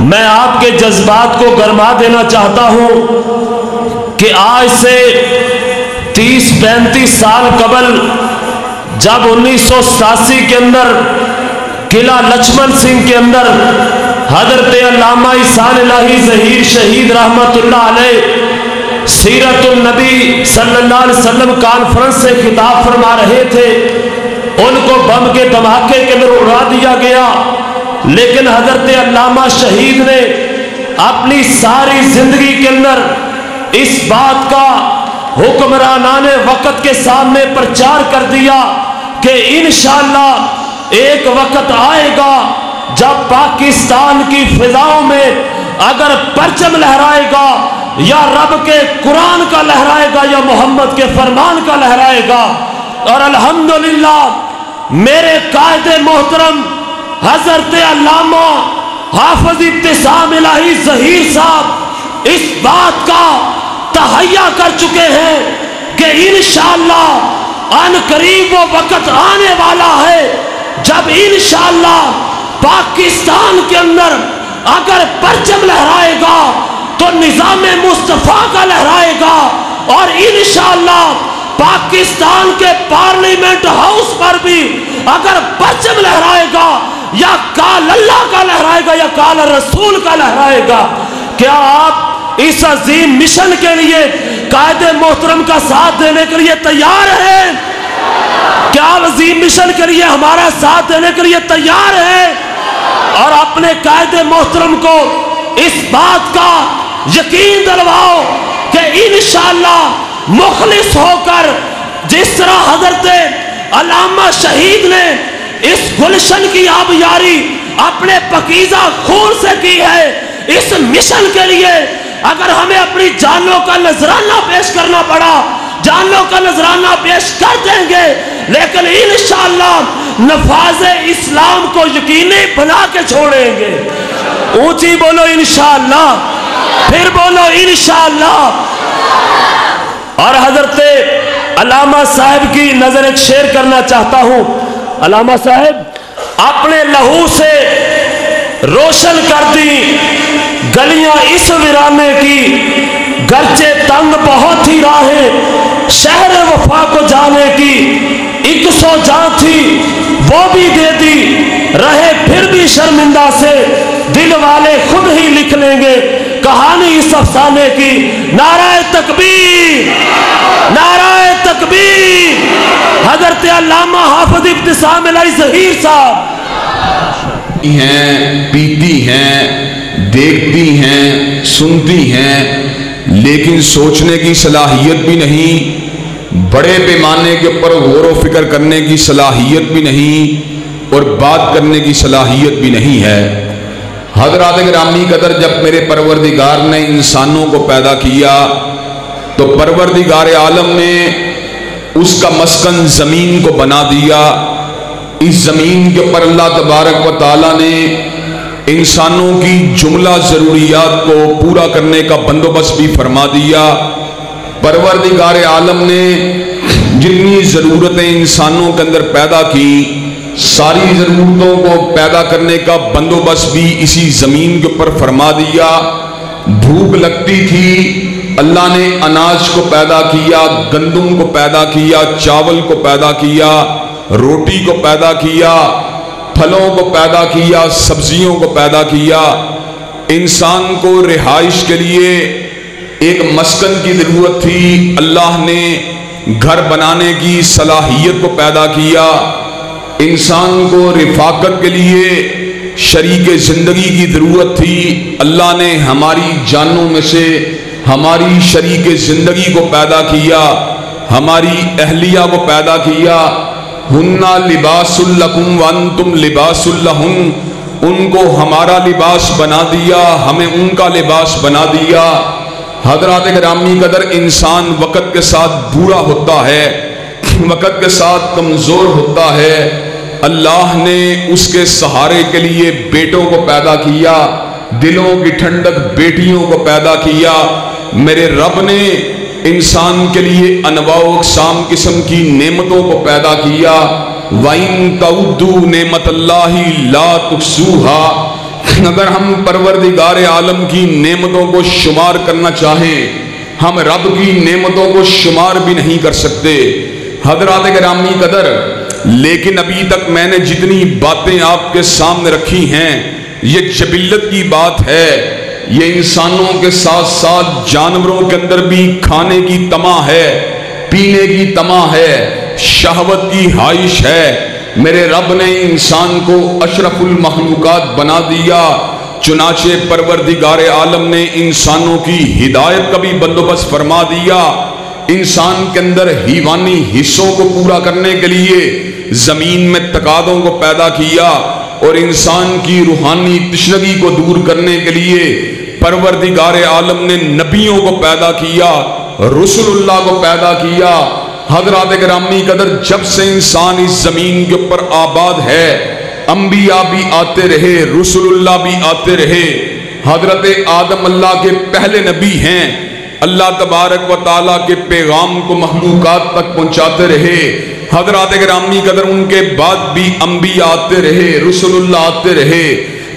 میں آپ کے جذبات کو گرما دینا چاہتا ہوں کہ آج سے 30-35 سال قبل جب 1987 کے اندر قلعہ لچمن سنگھ کے اندر حضرت علامہ احسان الہی ظہیر شہید رحمت اللہ علیہ سیرت النبی صلی اللہ علیہ وسلم کانفرنس سے خطاب فرما رہے تھے، ان کو بم کے دھماکے کے اندر اڑا دیا گیا، لیکن حضرت علامہ شہید نے اپنی ساری زندگی کے اندر اس بات کا حکمرانان وقت کے سامنے پرچار کر دیا کہ انشاءاللہ ایک وقت آئے گا جب پاکستان کی فضاؤں میں اگر پرچم لہرائے گا یا رب کے قرآن کا لہرائے گا یا محمد کے فرمان کا لہرائے گا۔ اور الحمدللہ میرے قائد محترم حضرت علامہ حافظ ابتسام الہی ظہیر صاحب اس بات کا تہیہ کر چکے ہیں کہ انشاءاللہ ان قریب وہ وقت آنے والا ہے جب انشاءاللہ پاکستان کے اندر اگر پرچم لہرائے گا تو نظام مصطفیٰ کا لہرائے گا، اور انشاءاللہ پاکستان کے پارلیمنٹ ہاؤس پر بھی اگر پرچم لہرائے گا یا کال اللہ کا لہرائے گا یا کال رسول کا لہرائے گا۔ کیا آپ اس عظیم مشن کے لیے قائد محترم کا ساتھ دینے کے لیے تیار ہیں؟ کیا عظیم مشن کے لیے ہمارا ساتھ دینے کے لیے تیار ہیں؟ اور اپنے قائد محترم کو اس بات کا یقین دلواؤ کہ انشاءاللہ مخلص ہو کر جس طرح حضرت علامہ شہید نے اس گلشن کی آبیاری اپنے پاکیزہ خون سے کی ہے، اس مشن کے لیے اگر ہمیں اپنی جانوں کا نذرانہ پیش کرنا پڑا جانوں کا نذرانہ پیش کر دیں گے، لیکن انشاءاللہ نفاذ اسلام کو یقینی بنا کے چھوڑیں گے۔ اونچی بولو انشاءاللہ، پھر بولو انشاءاللہ۔ اور حضرت علامہ صاحب کی نظر ایک شیئر کرنا چاہتا ہوں۔ علامہ صاحب اپنے لہو سے روشن کر دی گلیاں اس ویرانے کی، گرچہ تنگ بہت ہی راہیں شہر وفا کو جانے کی، 100 جان تھی وہ بھی دے دی، رہے پھر بھی شرمندہ سے دل والے خود ہی لکھ لیں گے کہانی اس افسانے کی۔ نعرہ تکبیر، نعرہ تکبیر، حضرت علامہ حافظ ابتسام الہی ظہیر صاحب ہیں، پیتی ہیں، دیکھتی ہیں، سنتی ہیں، لیکن سوچنے کی صلاحیت بھی نہیں، بڑے پیمانے کے اوپر غور و فکر کرنے کی صلاحیت بھی نہیں، اور بات کرنے کی صلاحیت بھی نہیں ہے۔ حضرات گرامی قدر، جب میرے پروردگار نے انسانوں کو پیدا کیا تو پروردگار عالم نے اس کا مسکن زمین کو بنا دیا۔ اس زمین کے اوپر اللہ تبارک و تعالیٰ نے انسانوں کی جملہ ضروریات کو پورا کرنے کا بندوبست بھی فرما دیا۔ پروردگار عالم نے جتنی ضرورتیں انسانوں کے اندر پیدا کی، ساری ضرورتوں کو پیدا کرنے کا بندوبست بھی اسی زمین کے اوپر فرما دیا۔ بھوک لگتی تھی، اللہ نے اناج کو پیدا کیا، گندم کو پیدا کیا، چاول کو پیدا کیا، روٹی کو پیدا کیا، پھلوں کو پیدا کیا، سبزیوں کو پیدا کیا۔ انسان کو رہائش کے لیے ایک مسکن کی ضرورت تھی، اللہ نے گھر بنانے کی صلاحیت کو پیدا کیا۔ انسان کو رفاقت کے لیے شریک زندگی کی ضرورت تھی، اللہ نے ہماری جانوں میں سے ہماری شریک زندگی کو پیدا کیا، ہماری اہلیہ کو پیدا کیا۔ ہننا لباس لکم وانتم لباس لہن، ان کو ہمارا لباس بنا دیا، ہمیں ان کا لباس بنا دیا۔ حضرات گرامی قدر، انسان وقت کے ساتھ بوڑھا ہوتا ہے، وقت کے ساتھ کمزور ہوتا ہے، اللہ نے اس کے سہارے کے لیے بیٹوں کو پیدا کیا، دلوں کی ٹھنڈک بیٹیوں کو پیدا کیا۔ میرے رب نے انسان کے لیے انواع و اقسام قسم کی نعمتوں کو پیدا کیا۔ وَإِن تَعُدُّوا نِعْمَتَ اللَّهِ لَا تُحْصُوهَا، اگر ہم پروردگار عالم کی نعمتوں کو شمار کرنا چاہیں ہم رب کی نعمتوں کو شمار بھی نہیں کر سکتے حضرات گرامی قدر. لیکن ابھی تک میں نے جتنی باتیں آپ کے سامنے رکھی ہیں یہ جبلت کی بات ہے. یہ انسانوں کے ساتھ ساتھ جانوروں کے اندر بھی کھانے کی طمع ہے, پینے کی طمع ہے, شہوت کی خواہش ہے. میرے رب نے انسان کو اشرف المخلوقات بنا دیا, چنانچہ پروردگار عالم نے انسانوں کی ہدایت کا بھی بندوبست فرما دیا. انسان کے اندر حیوانی حصوں کو پورا کرنے کے لیے زمین میں تقاضوں کو پیدا کیا, اور انسان کی روحانی تشنگی کو دور کرنے کے لیے پروردگار عالم نے نبیوں کو پیدا کیا, رسول اللہ کو پیدا کیا. حضرات گرامی قدر جب سے انسان اس زمین کے اوپر آباد ہے انبیاء بھی آتے رہے, رسول اللہ بھی آتے رہے. حضرت آدم اللہ کے پہلے نبی ہیں, اللہ تبارک و تعالیٰ کے پیغام کو مخلوقات تک پہنچاتے رہے. حضرات گرامی قدر ان کے بعد بھی انبیاء آتے رہے, رسول اللہ آتے رہے.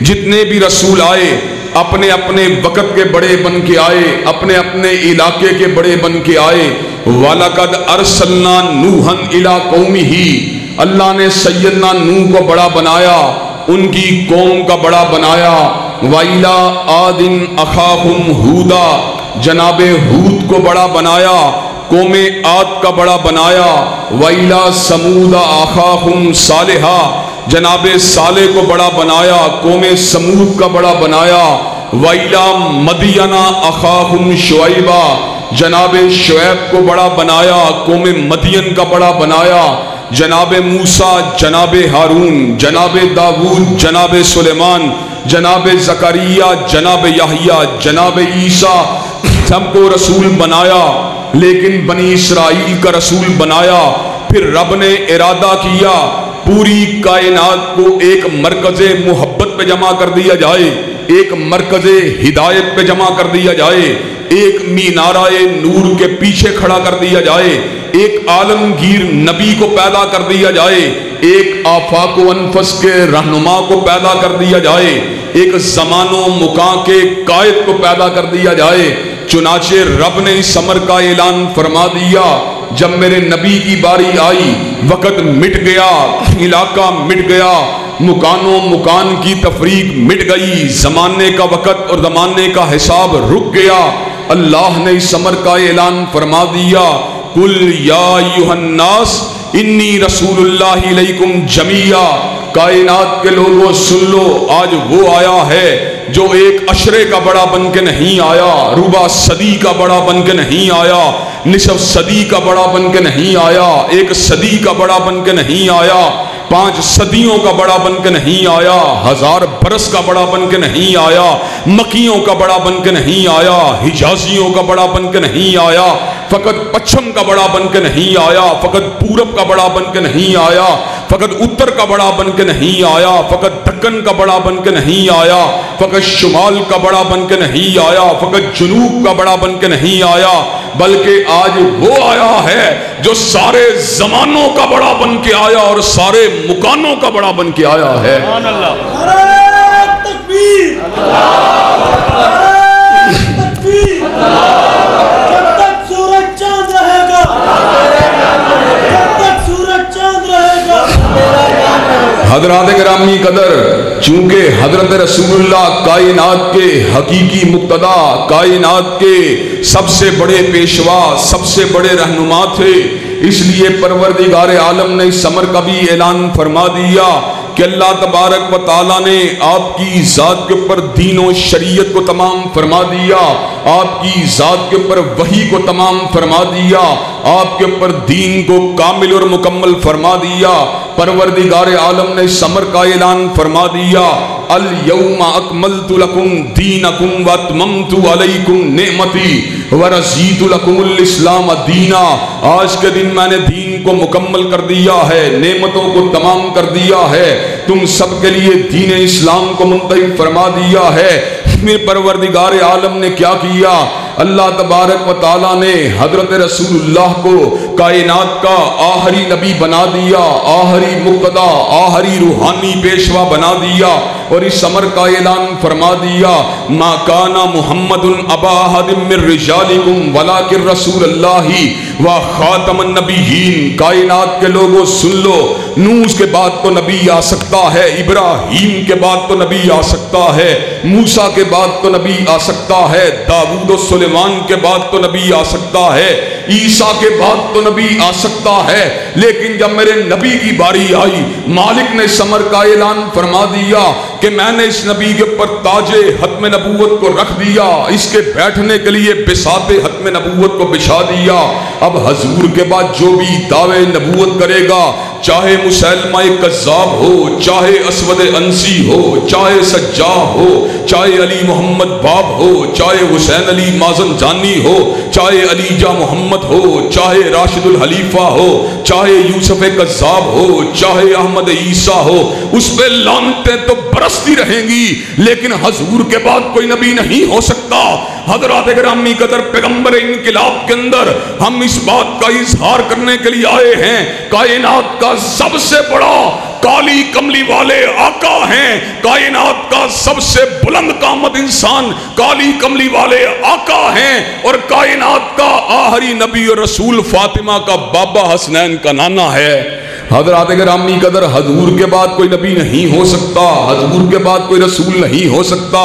جتنے بھی رسول آئے اپنے اپنے وقت کے بڑے بن کے آئے, اپنے اپنے علاقے کے بڑے بن کے آئے. وَلَقَدْ أَرْسَلْنَا نُوحًا إِلَىٰ قَوْمِهِ, اللہ نے سیدنا نوح کو بڑا بنایا, ان کی قوم کا بڑا بنایا. وَإِلَىٰ عَادٍ أَخَاهُمْ هُودًا, جناب ہود کو بڑا بنایا, قوم عاد کا بڑا بنایا. وَإِلَىٰ ثَمُودَ أَخَاهُمْ صَالِحًا, جناب صالح کو بڑا بنایا, قوم سمود کا بڑا بنایا. وَإِلَىٰ مَدْيَنَ أَخَاهُمْ شُعَيْبًا, جناب شعیب کو بڑا بنایا, قوم مدین کا بڑا بنایا. جناب موسیٰ, جناب ہارون, جناب داؤد, جناب سلیمان, جناب زکریا, جناب یحییٰ, جناب عیسیٰ, سب کو رسول بنایا. لیکن بنی اسرائیل کا رسول بنایا. پھر رب نے ارادہ کیا پوری کائنات کو ایک مرکز محبت پہ جمع کر دیا جائے, ایک مرکز ہدایت پہ جمع کر دیا جائے, ایک مینارہ نور کے پیچھے کھڑا کر دیا جائے, ایک عالمگیر نبی کو پیدا کر دیا جائے, ایک آفاق و انفس کے رہنما کو پیدا کر دیا جائے, ایک زمان و مکان کے قائد کو پیدا کر دیا جائے. چنانچہ رب نے اس امر کا اعلان فرما دیا. جب میرے نبی کی باری آئی وقت مٹ گیا, علاقہ مٹ گیا, مکان و مکان کی تفریق مٹ گئی, زمانے کا وقت اور زمانے کا حساب رک گیا. اللہ نے اس امر کا اعلان فرما دیا قل یا ایھا الناس انی رسول اللہ الیکم جمیعا, کائنات کے لوگوں سن لو, آج وہ آیا ہے جو ایک عشرے کا بڑا بن کے نہیں آیا, ربع صدی کا بڑا بن کے نہیں آیا, نصف صدی کا بڑا بن کے نہیں آیا, ایک صدی کا بڑا بن کے نہیں آیا, 5 صدیوں کا بڑا بن کے نہیں آیا, 1000 برس کا بڑا بن کے نہیں آیا, مکیوں کا بڑا بن کے نہیں آیا, حجازیوں کا بڑا بن کے نہیں آیا, فقط پچھم کا بڑا بن کے نہیں آیا, فقط پورب کا بڑا بن کے نہیں آیا, فقط اتر کا بڑا بن کے نہیں آیا, فقط دکن کا بڑا بن کے نہیں آیا, فقط شمال کا بڑا بن کے نہیں آیا, فقط جنوب کا بڑا بن کے نہیں آیا, بلکہ آج وہ آیا ہے جو سارے زمانوں کا بڑا بن کے آیا اور سارے مکانوں کا بڑا بن کے آیا ہے. سبحان اللہ. نعرہ تکبیر, تکبیر. جب تک سورج چاند رہے گا, جب تک سورج چاند رہے گا. حضرات گرامی قدر, چونکہ حضرت رسول اللہ کائنات کے حقیقی مقتدا, کائنات کے سب سے بڑے پیشوا, سب سے بڑے رہنما تھے, اس لیے پروردگار عالم نے اس امر کا بھی اعلان فرما دیا کہ اللہ تبارک و تعالیٰ نے آپ کی ذات کے اوپر دین و شریعت کو تمام فرما دیا, آپ کی ذات کے اوپر وحی کو تمام فرما دیا, آپ کے اوپر دین کو کامل اور مکمل فرما دیا. پروردگار عالم نے اس امر کا اعلان فرما دیا الیوم اکملت لکم دینکم واتممت علیکم نعمتی ورضیت لکم الاسلام دینا. آج کے دن میں نے دین کو مکمل کر دیا ہے, نعمتوں کو تمام کر دیا ہے, تم سب کے لیے دین اسلام کو منتخب فرما دیا ہے. پروردگار عالم نے کیا کیا, اللہ تبارک و تعالیٰ نے حضرت رسول اللہ کو کائنات کا آخری نبی بنا دیا, آخری مقتدا, آخری روحانی پیشوا بنا دیا, اور اس امر کا اعلان فرما دیا ما کانا محمد ابا احد من رجالکم ولکن رسول اللہ و خاتم النبیین. کائنات کے لوگوں سن لو، نوح کے بعد تو نبی آ سکتا ہے، ابراہیم کے بعد تو نبی آ سکتا ہے، موسیٰ کے بعد تو نبی آ سکتا ہے، داؤد و سلیمان کے بعد تو نبی آ سکتا ہے، عیسیٰ کے بعد تو نبی آ سکتا ہے. لیکن جب میرے نبی کی باری آئی، مالک نے سمر کا اعلان فرما دیا کہ میں نے اس نبی کے اوپر تاج ختم نبوت کو رکھ دیا، اس کے بیٹھنے کے لیے بساط ختم نبوت کو بچھا دیا. اب حضور کے بعد جو بھی دعوے نبوت کرے گا، چاہے مسیلمہ کذاب ہو، چاہے اسود انسی ہو، چاہے سجاح ہو، چاہے علی محمد باب ہو، چاہے حسین علی مازن جانی ہو، چاہے علی جا محمد ہو، چاہے راشد الحلیفہ ہو، چاہے یوسف کذاب ہو، چاہے احمد عیسیٰ ہو، اس پہ لعنتیں تو برستی رہیں گی، لیکن حضور کے بعد کوئی نبی نہیں ہو سکتا. حضرات گرامی قدر، پیغمبر انقلاب کے اندر ہم اس بات کا اظہار کرنے کے لیے آئے ہیں، کائنات کا سب سے بڑا کالی کملی والے آقا ہیں، کائنات کا سب سے بلند قامت انسان کالی کملی والے آقا ہیں، اور کائنات کا آخری نبی اور رسول فاطمہ کا بابا حسنین کا نانا ہے. حضرات گرامی قدر، حضور کے بعد کوئی نبی نہیں ہو سکتا، حضور کے بعد کوئی رسول نہیں ہو سکتا.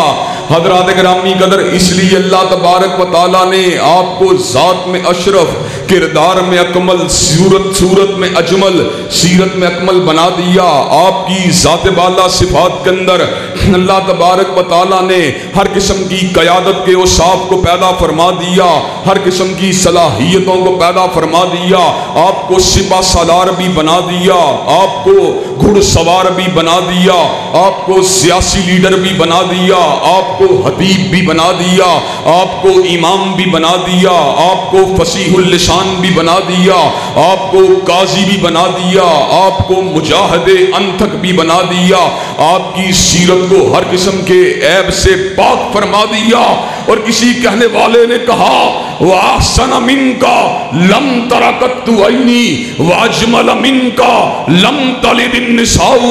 حضرات گرامی قدر، اس لیے اللہ تبارک و تعالیٰ نے آپ کو ذات میں اشرف، کردار میں اکمل، صورت میں اجمل، سیرت میں اکمل بنا دیا. آپ کی ذات بالا صفات کے اندر اللہ تبارک و تعالیٰ نے ہر قسم کی قیادت کے اوصاف کو پیدا فرما دیا، ہر قسم کی صلاحیتوں کو پیدا فرما دیا. آپ کو سپہ سالار بھی بنا دیا، آپ کو گھڑ سوار بھی بنا دیا، آپ کو سیاسی لیڈر بھی بنا دیا، آپ کو حدیب بھی بنا دیا، آپ کو امام بھی بنا دیا، آپ کو فصیح اللسان بھی بنا دیا، آپ کو قاضی بھی بنا دیا، آپ کو مجاہد انتھک بھی بنا دیا. آپ کی سیرت کو ہر قسم کے عیب سے پاک فرما دیا. اور کسی کہنے والے نے کہا وَأَحْسَنَ مِنْكَ لَمْ تَرَكَتْتُ عَيْنِي وَأَجْمَلَ مِنْكَ لَمْ تَلِدِ النِّسَاءُ.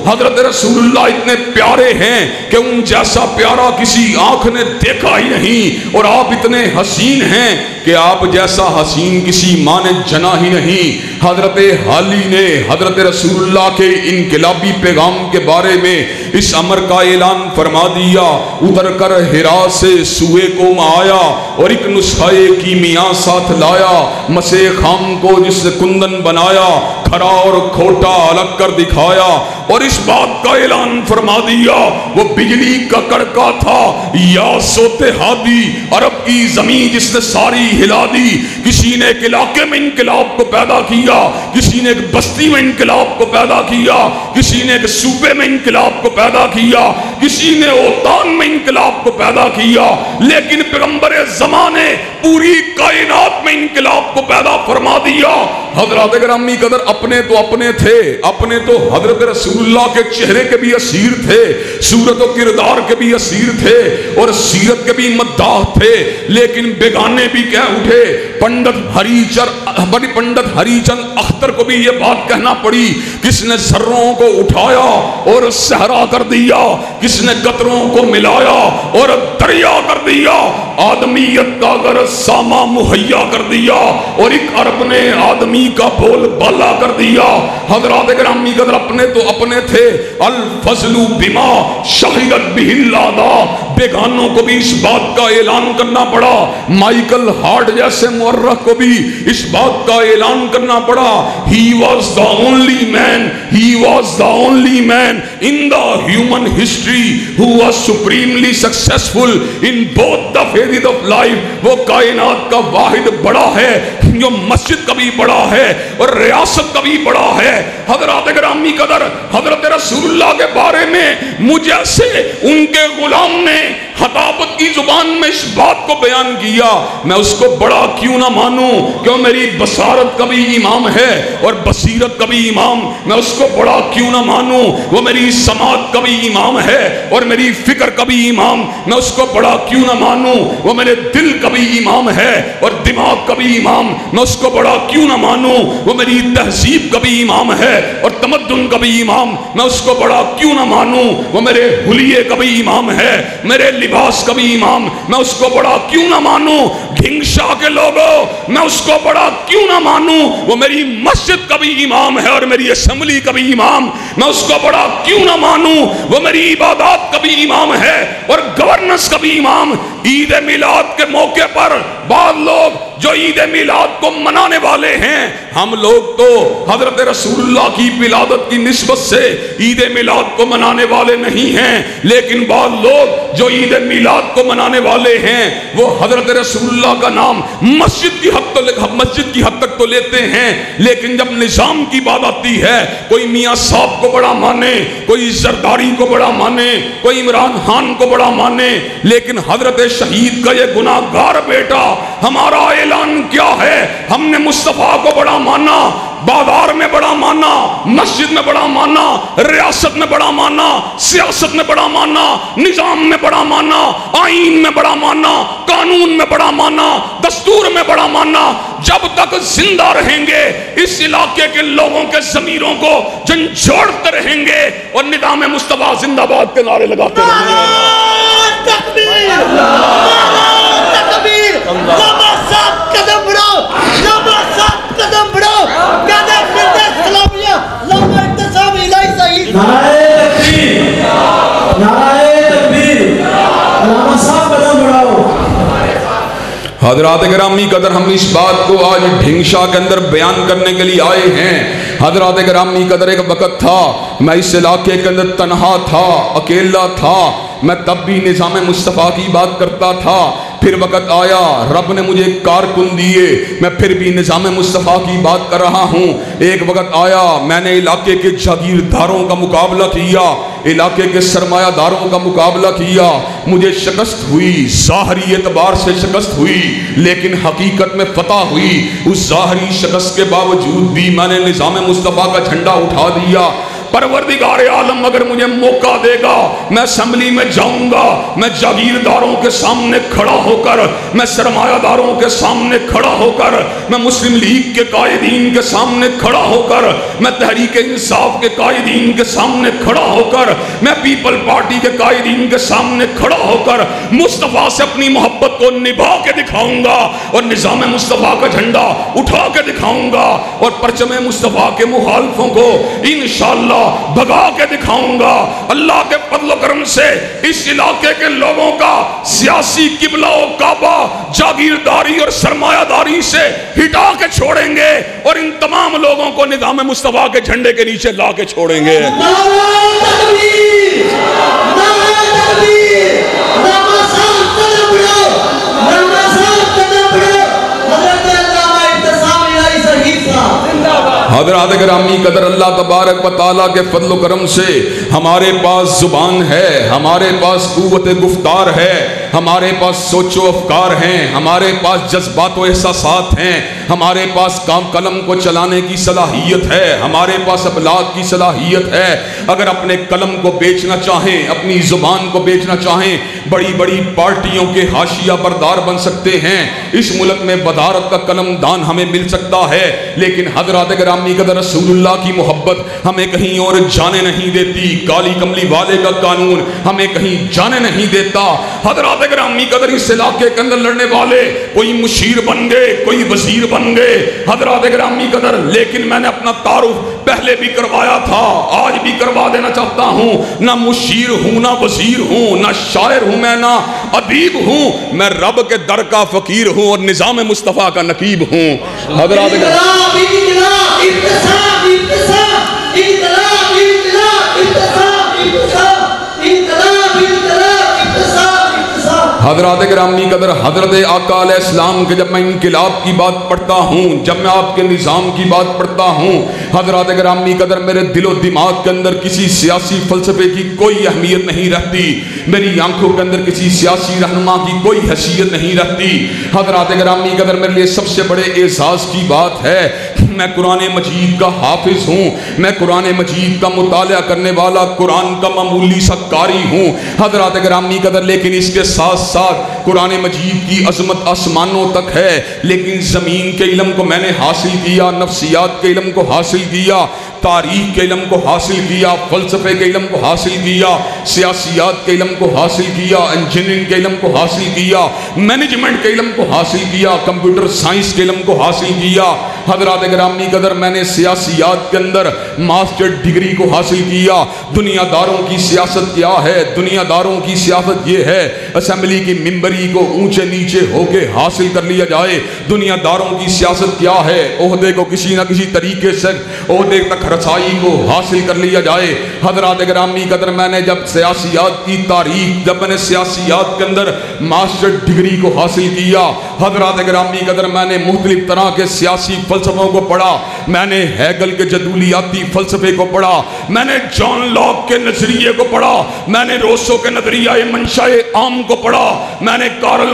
حضرت رسول اللہ اتنے پیارے ہیں کہ ان جیسا پیارا کسی آنکھ نے دیکھا ہی نہیں، اور آپ اتنے حسین ہیں کہ آپ جیسا حسین کسی ماں نے جنا ہی نہیں. حضرت حالی نے حضرت رسول اللہ کے انقلابی پیغام کے بارے میں اس امر کا اعلان فرما دیا. اتر کر حرا سے سوئے کو آیا اور ایک نسخہ کیمیا ساتھ لایا، مسے خام کو جس نے کندن بنایا، کھرا اور کھوٹا الگ کر دکھایا، اور اس بات کا اعلان فرما دیا وہ بجلی کا کڑکا تھا یا سوتے ہادی، عرب کی زمین جس نے ساری ہلا دی. کسی نے ایک علاقے میں انقلاب کو پیدا کیا، کسی نے ایک بستی میں انقلاب کو پیدا کیا، کسی نے ایک صوبے میں انقلاب کو پیدا کیا، کسی نے اوطان میں انقلاب کو پیدا کیا، لیکن پیغمبر زمانے پوری کائنات میں انقلاب کو پیدا فرما دیا. حضرات گرامی قدر، اپنے تھے، اپنے تو حضرت رسول اللہ کے چہرے کے بھی اسیر تھے، صورت و کردار کے بھی اسیر تھے، اور سیرت کے بھی مداح تھے، لیکن بیگانے بھی کہہ اٹھے. پنڈت ہری چند اختر کو بھی یہ بات کہنا پڑی، کس نے ذروں کو اٹھایا اور صحرا کر دیا، کس نے قطروں کو ملایا اور دریا کر دیا، آدمیت کا اگر ساما مہیا کر دیا، اور ایک عرب نے آدمی کا بول بالا کر دیا. حضرات گرامی قدر، اپنے تھے. الفضل بما شہدت بہ الاداء، بیگانوں کو بھی اس بات کا اعلان کرنا پڑا. مائیکل ہارٹ جیسے مورخ کو بھی اس بات کا اعلان کرنا پڑا. He was the only man in the human history who was supremely successful in both the phases of life. وہ کائنات کا واحد بڑا ہے جو مسجد کا بھی بڑا ہے اور ریاست کا بھی بڑا ہے. حضرات گرامی قدر، حضرت رسول اللہ کے بارے میں مجھے سے ان کے غلام نے خطابت کی زبان میں اس بات کو بیان کیا، میں اس کو بڑا کیوں نہ مانوں، کیوں میری بصارت کا بھی امام ہے اور بصیرت کا بھی امام، میں اس کو بڑا کیوں نہ مانوں، وہ میری سماعت کا بھی امام ہے اور میری فکر کا بھی امام، میں اس کو بڑا کیوں نہ مانوں، وہ میرے دل کا بھی امام ہے اور دماغ کا بھی امام، میں اس کو بڑا کیوں نہ مانوں، وہ میری تہذیب کا بھی امام ہے اور تمدن کا بھی امام، میں اس کو بڑا کیوں نہ مانوں، وہ میرے حلیے کا بھی امام ہے، میرے لباس کا بھی امام، میں اس کو بڑا کیوں نہ مانوں، گھنگشا کے لوگوں میں اس کو بڑا کیوں نہ مانوں، وہ میری مسجد کا بھی امام ہے اور میری اسمبلی کا بھی امام، میں اس کو بڑا کیوں نہ مانوں، وہ میری عبادات کا بھی امام ہے اور گورننس کا بھی امام۔ عید میلاد کے موقع پر بعض لوگ جو عید میلاد کو منانے والے ہیں، ہم لوگ تو حضرت رسول اللہ کی ولادت کی نسبت سے عید میلاد کو منانے والے نہیں ہیں، لیکن بعض لوگ جو عید میلاد کو منانے والے ہیں وہ حضرت رسول اللہ کا نام مسجد کی حد تک تو لیتے ہیں، لیکن جب نظام کی بات آتی ہے کوئی میاں صاحب کو بڑا مانے، کوئی زرداری کو بڑا مانے، کوئی عمران خان کو بڑا مانے، لیکن حضرت شہید کا یہ گناہگار بیٹا، ہمارا اعلان کیا ہے؟ ہم نے مصطفیٰ کو بڑا مانا، بازار میں بڑا مانا، مسجد میں بڑا مانا، ریاست میں بڑا مانا، سیاست میں بڑا مانا، نظام میں بڑا مانا، آئین میں بڑا مانا، قانون میں بڑا مانا، دستور میں بڑا مانا۔ جب تک زندہ رہیں گے اس علاقے کے لوگوں کے ضمیروں کو جھنجھوڑتے رہیں گے اور نظام مصطفیٰ زندہ باد کے نعرے لگاتے رہیں گے۔ تکبیر، تکبیر، لما صاحب قدم بڑھاؤ، لما صاحب قدم بڑھاؤ، قدم ملتے اسلامیہ، لما اتصاب الہی صحیح۔ نعرہ تکبیر، نعرہ تکبیر، لما صاحب قدم بڑھاؤ۔ حضرات گرامی قدر، ہم اس بات کو آج ڈھنگشا کے اندر بیان کرنے کے لیے آئے ہیں۔ حضرات گرامی قدر، ایک وقت تھا میں اس علاقے کے اندر تنہا تھا، اکیلا تھا، میں تب بھی نظام مصطفیٰ کی بات کرتا تھا۔ پھر وقت آیا، رب نے مجھے کارکن دیے، میں پھر بھی نظام مصطفیٰ کی بات کر رہا ہوں۔ ایک وقت آیا، میں نے علاقے کے جاگیرداروں کا مقابلہ کیا، علاقے کے سرمایہ داروں کا مقابلہ کیا، مجھے شکست ہوئی، ظاہری اعتبار سے شکست ہوئی، لیکن حقیقت میں فتح ہوئی۔ اس ظاہری شکست کے باوجود بھی میں نے نظام مصطفیٰ کا جھنڈا اٹھا دیا۔ پروردگار عالم اگر مجھے موقع دے گا، میں اسمبلی میں جاؤں گا، میں جاگیرداروں کے سامنے کھڑا ہو کر، میں سرمایہ داروں کے سامنے کھڑا ہو کر، میں مسلم لیگ کے قائدین کے سامنے کھڑا ہو کر، میں تحریک انصاف کے قائدین کے سامنے کھڑا ہو کر، میں پیپل پارٹی کے قائدین کے سامنے کھڑا ہو کر مصطفیٰ سے اپنی محبت کو نبھا کے دکھاؤں گا اور نظام مصطفیٰ کا جھنڈا اٹھا کے دکھاؤں گا اور پرچم مصطفیٰ کے مخالفوں کو انشاءاللہ بھگا کے دکھاؤں گا۔ اللہ کے فضل و کرم سے اس علاقے کے لوگوں کا سیاسی قبلہ و کعبہ جاگیرداری اور سرمایہ داری سے ہٹا کے چھوڑیں گے اور ان تمام لوگوں کو نظام مصطفیٰ کے جھنڈے کے نیچے لا کے چھوڑیں گے۔ نعرہ تکبیر، نعرہ تکبیر، لما صاحب قدم بڑھاؤ، لما صاحب قدم بڑھاؤ، حضرت علامہ اتصاب الہی صحیح صاحب۔ حضرات گرامی قدر، اللہ تبارک و تعالیٰ کے فضل و کرم سے ہمارے پاس زبان ہے، ہمارے پاس قوت گفتار ہے، ہمارے پاس سوچ و افکار ہیں، ہمارے پاس جذبات و احساسات ہیں، ہمارے پاس قلم کو چلانے کی صلاحیت ہے، ہمارے پاس ابلاغ کی صلاحیت ہے۔ اگر اپنے قلم کو بیچنا چاہیں، اپنی زبان کو بیچنا چاہیں، بڑی بڑی پارٹیوں کے حاشیہ بردار بن سکتے ہیں۔ اس ملک میں بدارت کا قلم دان ہمیں مل سکتا ہے، لیکن حضرات گرامی قدر، رسول اللہ کی محبت ہمیں کہیں اور جانے نہیں دیتی، کالی کملی والے کا قانون ہمیں کہیں جانے نہیں دیتا۔ حضرات گرامی قدر، اس علاقے کے اندر لڑنے والے کوئی مشیر بن گئے، کوئی وزیر بن گئے، حضرات گرامی قدر، لیکن میں نے اپنا تعارف پہلے بھی کروایا تھا، آج بھی کروا دینا چاہتا ہوں۔ نہ مشیر ہوں، نہ وزیر ہوں، نہ شاعر ہوں، میں نہ ادیب ہوں، میں رب کے در کا فقیر ہوں اور نظام مصطفیٰ کا نقیب ہوں۔ حضرات انقلاب، انقلاب، اتصاب، اتصاب، انقلاب، انقلاب، اتصاب، اتصاب، انقلاب، انقلاب، اتصاب، اتصاب۔ حضرات گرامی قدر، حضرت آقا علیہ السلام کے جب میں انقلاب کی بات پڑھتا ہوں، جب میں آپ کے نظام کی بات پڑھتا ہوں، حضرات گرامی قدر میرے دل و دماغ کے اندر کسی سیاسی فلسفے کی کوئی اہمیت نہیں رہتی، میری آنکھوں کے اندر کسی سیاسی رہنما کی کوئی حیثیت نہیں رہتی۔ حضرات گرامی قدر میرے لیے سب سے بڑے اعزاز کی بات ہے میں قرآن مجید کا حافظ ہوں، میں قرآن مجید کا مطالعہ کرنے والا، قرآن کا معمولی سا قاری ہوں حضرات گرامی قدر، لیکن اس کے ساتھ ساتھ قرآن مجید کی عظمت آسمانوں تک ہے، لیکن زمین کے علم کو میں نے حاصل کیا، نفسیات کے علم کو حاصل کیا، تاریخ کے علم کو حاصل کیا، فلسفے کے علم کو حاصل کیا، سیاسیات کے علم کو حاصل کیا، انجینئرنگ کے علم کو حاصل کیا، مینجمنٹ کے علم کو حاصل کیا، کمپیوٹر سائنس کے علم کو حاصل کیا۔ حضرات گرامی قدر میں نے سیاسیات کے اندر ماسٹر ڈگری کو حاصل کیا۔ دنیا داروں کی سیاست کیا ہے؟ دنیا داروں کی سیاست یہ ہے اسمبلی کی ممبری کو اونچے نیچے ہو کے حاصل کر لیا جائے۔ دنیا داروں کی سیاست کیا ہے؟ عہدے کو کسی نہ کسی طریقے سے عہدے تک رسائی کو حاصل کر لیا جائے۔ حضرات گرامی قدر میں نے جب سیاسیات کی تاریخ، جب میں نے سیاسیات کے اندر ماسٹر ڈگری کو حاصل کیا، حضرات گرامی قدر میں نے مختلف طرح کے سیاسی فلسفوں کو پڑھا، میں نے ہیگل کے جدولیاتی فلسفے کو پڑھا، میں نے جان لاک کے نظریے کو پڑھا، میں نے روسو کے نظریہ منشاء عام کو پڑھا، میں نے کارل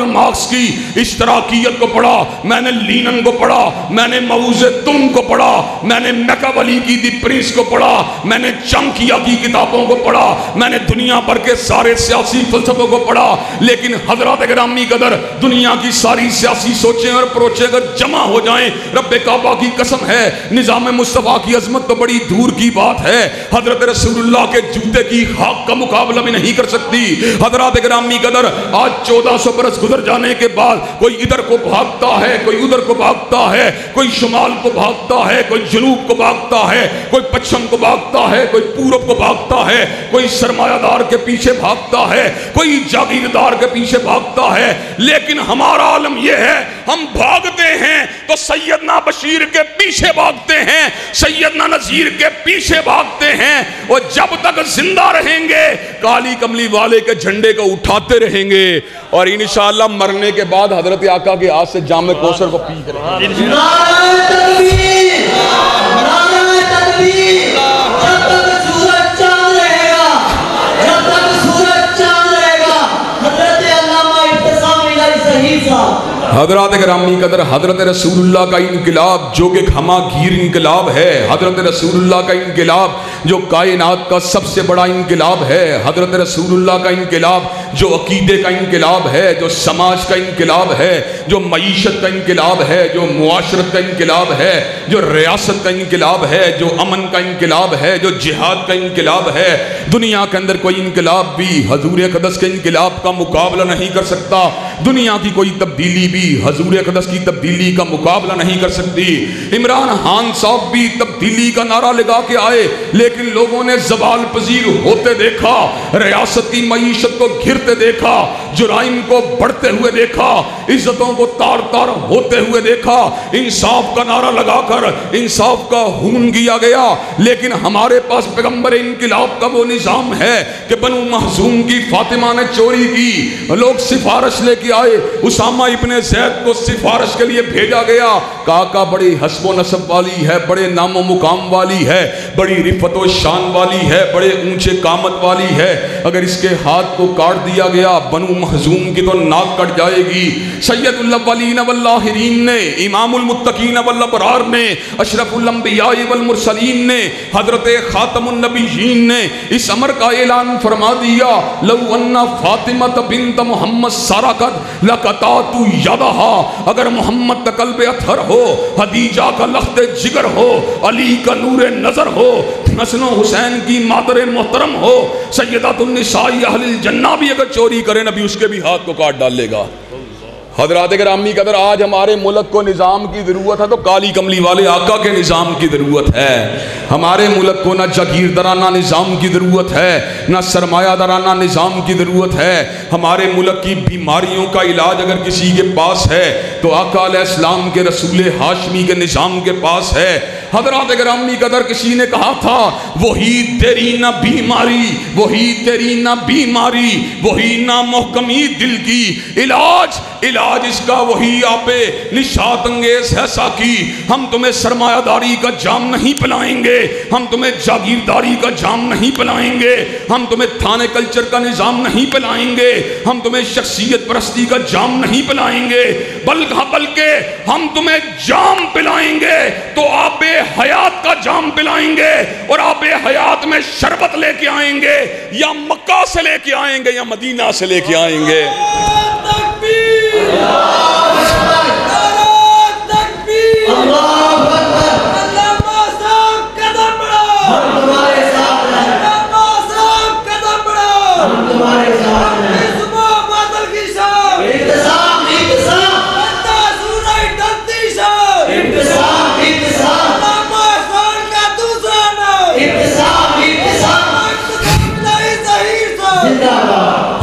مارکس کی اشتراکیت کو پڑھا، میں نے لینن کو پڑھا، میں نے ماؤ زیدونگ کو پڑھا، میں نے میکاولی کی دی پرنس کو پڑھا، میں نے چانکیا کی کتابوں کو پڑھا، میں نے دنیا بھر کے سارے سیاسی فلسفوں کو پڑھا، لیکن حضرات گرامی قدر دنیا کی ساری سیاسی سوچیں اور پروچیں اگر جمع ہو جائیں، رب کعبہ کی قسم ہے نظام مصطفیٰ کی عظمت تو بڑی دور کی بات ہے، حضرت رسول اللہ کے جوتے کی خاک کا مقابلہ بھی نہیں کر سکتی۔ حضرات گرامی قدر آج 1400 برس گزر جانے کے بعد کوئی ادھر کو بھاگتا ہے، کوئی ادھر کو بھاگتا ہے، کوئی شمال کو بھاگتا ہے، کوئی جنوب کو بھاگتا ہے، کوئی پچھم کو بھاگتا ہے، کوئی پورب کو بھاگتا ہے، کوئی سرمایہ دار کے پیچھے بھاگتا ہے، کوئی جاگیردار کے پیچھے بھاگتا ہے، لیکن ہمارا عالم یہ ہے ہم بھاگتے ہیں تو سیدنا بشیر کے پیچھے بھاگتے ہیں، سیدنا نذیر کے پیچھے بھاگتے ہیں، اور جب تک زندہ رہیں گے کالی کملی والے کے جھنڈے کو اٹھاتے رہیں گے، اور انشاءاللہ مرنے کے بعد حضرت آقا کے ہاتھ سے جام کوثر کو پی کریں گے۔ نعرہ تکبیر، نعرہ تکبیر، جب تک سورج چاند رہے گا، جب تک سورج چاند رہے گا، حضرت علامہ ابتسام الہی صحیح صاحب۔ حضرات گرامی قدر حضرت رسول اللہ کا انقلاب جو کہ ہما گیر انقلاب ہے، حضرت رسول اللہ کا انقلاب جو کائنات کا سب سے بڑا انقلاب ہے، حضرت رسول اللہ کا انقلاب جو عقیدے کا انقلاب ہے، جو سماج کا انقلاب ہے، جو معیشت کا انقلاب ہے، جو معاشرت کا انقلاب ہے، جو ریاست کا انقلاب ہے، جو امن کا انقلاب ہے، جو جہاد کا انقلاب ہے۔ دنیا کے اندر کوئی انقلاب بھی حضور اقدس کے انقلاب کا مقابلہ نہیں کر سکتا، دنیا کی کوئی تبدیلی بھی حضور اقدس کی تبدیلی کا مقابلہ نہیں کر سکتی۔ عمران خان صاحب بھی تبدیلی کا نعرہ لگا کے آئے، لیکن لوگوں نے زوال پذیر ہوتے دیکھا، ریاستی معیشت کو گھرتے دیکھا، جرائم کو بڑھتے ہوئے دیکھا، عزتوں کو تار تار ہوتے ہوئے دیکھا، انصاف کا نعرہ لگا کر انصاف کا حکم کیا گیا، لیکن ہمارے پاس پیغمبر انقلاب کا وہ نظام ہے کہ بنو مخزوم کی فاطمہ نے چوری کی، لوگ سفارش لے کے آئے، اسامہ ابن زید کو سفارش کے لیے بھیجا گیا، کہا بڑی حسب و نسب والی ہے، بڑے نام و مقام والی ہے، بڑی رفت و شان والی ہے، بڑے اونچے قامت والی ہے، اگر اس کے ہاتھ کو کاٹ دیا گیا بنو مخزوم کی تو ناک کٹ جائے گی۔ سید الاولین والآخرین نے، امام المتقین والابرار نے، اشرف الانبیاء والمرسلین نے، حضرت خاتم النبیین نے اس امر کا اعلان فرما دیا، لو ان فاطمہ بنت محمد سرقت لقطعت یدہا، اگر محمد کا قلب اطہر ہو، خدیجہ کا لخت جگر ہو، علی کا نور نظر ہو، حسن و حسین کی مادر محترم ہو، سیدات النساء اہل الجنہ بھی اگر چوری کرے نبی اس کے بھی ہاتھ کو کاٹ ڈالے گا۔ حضرات گرامی قدر آج ہمارے ملک کو نظام کی ضرورت ہے تو کالی کملی والے آقا کے نظام کی ضرورت ہے۔ ہمارے ملک کو نہ جاگیردارانہ نظام کی ضرورت ہے، نہ سرمایہ دارانہ نظام کی ضرورت ہے۔ ہمارے ملک کی بیماریوں کا علاج اگر کسی کے پاس ہے تو آقا علیہ السلام کے رسول ہاشمی کے نظام کے پاس ہے۔ حضرات گرامی قدر کسی نے کہا تھا وہی تیری نہ بیماری، وہی تیری نہ بیماری، وہی نہ محکمی دل کی، علاج اس کا وہی آپ نشاط انگیز ہے ساقی۔ ہم تمہیں سرمایہ داری کا جام نہیں پلائیں گے، ہم تمہیں جاگیرداری کا جام نہیں پلائیں گے، ہم تمہیں تھانے کلچر کا نظام نہیں پلائیں گے، ہم تمہیں شخصیت پرستی کا جام نہیں پلائیں گے، بلکہ ہم تمہیں جام پلائیں گے تو آب حیات کا جام پلائیں گے، اور آب حیات میں شربت لے کے آئیں گے، یا مکہ سے لے کے آئیں گے یا مدینہ سے لے کے آئیں گے۔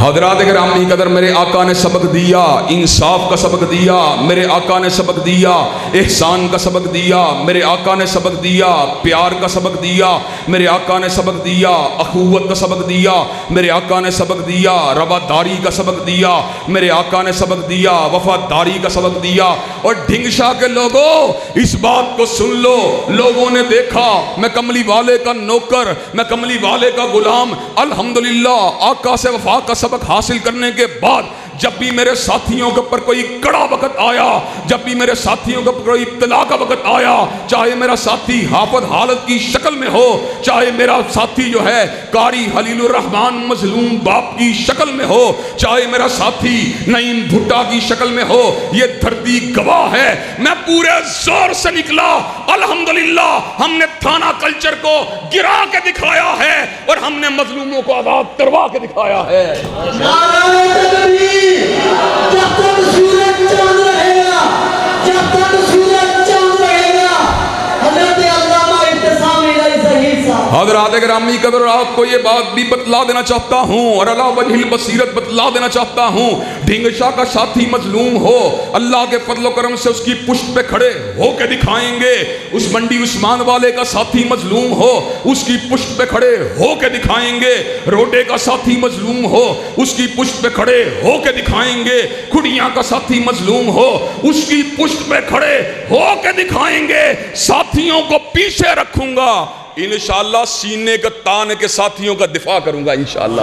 حضرات گرامی قدر میرے آقا نے سبق دیا، انصاف کا سبق دیا، میرے آقا نے سبق دیا، احسان کا سبق دیا، میرے آقا نے سبق دیا، پیار کا سبق دیا، میرے آقا نے سبق دیا، اخوت کا سبق دیا، میرے آقا نے سبق دیا، رواداری کا سبق دیا، میرے آقا نے سبق دیا، وفاداری کا سبق دیا۔ اور ڈھنگشا کے لوگوں اس بات کو سن لو، لوگوں نے دیکھا میں کملی والے کا نوکر، میں کملی والے کا غلام، الحمدللہ آقا سے وفا کا سبق حاصل کرنے کے بعد جب بھی میرے ساتھیوں کے اوپر کوئی کڑا وقت آیا، جب بھی میرے ساتھیوں کے اوپر کوئی ابتلا کا وقت آیا، چاہے میرا ساتھی حافظ حالت کی شکل میں ہو، چاہے میرا ساتھی جو ہے قاری خلیل الرحمن مظلوم باپ کی شکل میں ہو، چاہے میرا ساتھی نعیم بھٹا کی شکل میں ہو، یہ دھرتی گواہ ہے میں پورے زور سے نکلا۔ الحمدللہ ہم نے تھانہ کلچر کو گرا کے دکھایا ہے اور ہم نے مظلوموں کو آزاد کروا کے دکھایا ہے۔ نعرہ تکبیر! جب تک سورج چاند رہے گا، جب تک سورج چاند رہے گا، حضرت علامہ ابتسام الہی ظہیر صاحب۔ حضرات گرامی قدر آپ کو یہ بات بھی بتلا دینا چاہتا ہوں اور علی وجہ البصیرت بتلا دینا چاہتا ہوں، ڈھنگشا کا ساتھی مظلوم ہو، اللہ کے فضل و کرم سے اس کی پشت پہ کھڑے ہو کے دکھائیں گے۔ اس منڈی عثمان والے کا ساتھی مظلوم ہو، اس کی پشت پہ کھڑے ہو کے دکھائیں گے۔ روڈے کا ساتھی مظلوم ہو، اس کی پشت پہ کھڑے ہو کے دکھائیں گے۔ کھڑیاں کا ساتھی مظلوم ہو، اس کی پشت پہ کھڑے ہو کے دکھائیں گے۔ ساتھیوں کو پیچھے رکھوں گا، انشاءاللہ سینے کا تان کے ساتھیوں کا دفاع کروں گا انشاءاللہ۔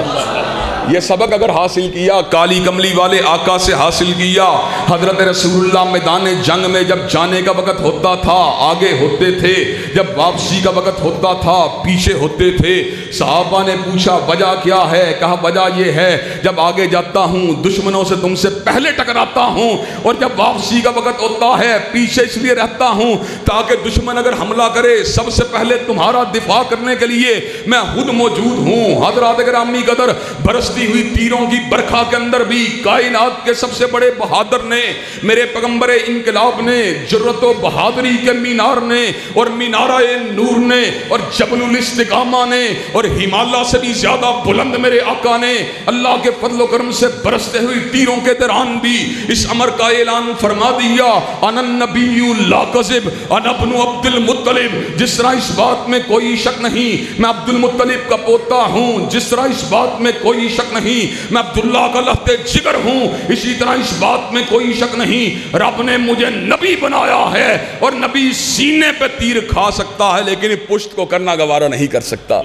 یہ سبق اگر حاصل کیا کالی کملی والے آقا سے حاصل کیا، حضرت رسول اللہ میدان جنگ میں جب جانے کا وقت ہوتا تھا آگے ہوتے تھے، جب واپسی کا وقت ہوتا تھا پیچھے ہوتے تھے۔ صحابہ نے پوچھا وجہ کیا ہے؟ کہا وجہ یہ ہے جب آگے جاتا ہوں دشمنوں سے تم سے پہلے ٹکراتا ہوں، اور جب واپسی کا وقت ہوتا ہے پیچھے اس لیے رہتا ہوں تاکہ دشمن اگر حملہ کرے سب سے پہلے تمہارا دفاع کرنے کے لیے میں خود موجود ہوں۔ حضرات گرامی قدر برستی ہوئی تیروں کی برکھا کے اندر بھی کائنات کے سب سے بڑے بہادر نے، میرے پیغمبر انقلاب نے، جرت و بہادری کے مینار نے اور مینارہ نور نے اور جبل الاستقامہ نے اور ہمالیہ سے بھی زیادہ بلند میرے آقا نے، اللہ کے فضل و کرم سے برستے ہوئی تیروں کے دوران بھی اس امر کا اعلان فرما دیا، انا النبی لا کذب انا ابن عبد المطلب۔ جس طرح اس بات میں کوئی شک نہیں میں عبد المطلب کا پوتا ہوں، جس طرح اس بات میں کوئی شک نہیں میں عبداللہ کا لہتے جگر ہوں، اسی طرح اس بات میں کوئی شک نہیں رب نے مجھے نبی بنایا ہے، اور نبی سینے پہ تیر کھا سکتا ہے لیکن پشت کو کرنا گوارا نہیں کر سکتا۔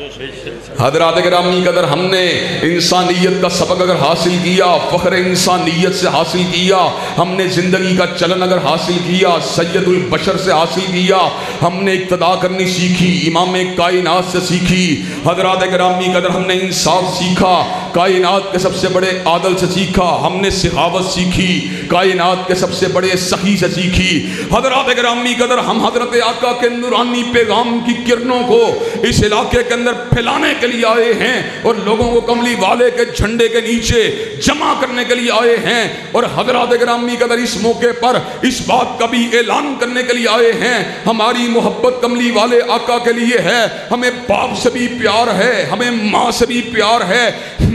حضرات گرامی قدر ہم نے انسانیت کا سبق اگر حاصل کیا، فخر انسانیت سے حاصل کیا، ہم نے زندگی کا چلن اگر حاصل کیا، سید البشر سے حاصل کیا، ہم نے اقتدا کرنی سیکھی، امام کائنات سے سیکھی۔ حضرات گرامی قدر ہم نے انصاف سیکھا، کائنات کے سب سے بڑے عادل سے سیکھا، ہم نے سخاوت سیکھی، کائنات کے سب سے بڑے سخی سے سیکھی۔ حضرات گرامی قدر ہم حضرت آقا کے نورانی پیغام کی کرنوں کو اس علاقے کے اندر پھیلانے کے لیے آئے ہیں اور لوگوں کو کملی والے کے جھنڈے کے نیچے جمع کرنے کے لیے آئے ہیں، اور حضرات گرامی قدر اس موقع پر اس بات کا بھی اعلان کرنے کے لیے آئے ہیں ہماری محبت کملی والے آقا کے لیے ہے، ہمیں باپ سے بھی پیار ہے، ہمیں ماں سے بھی پیار ہے،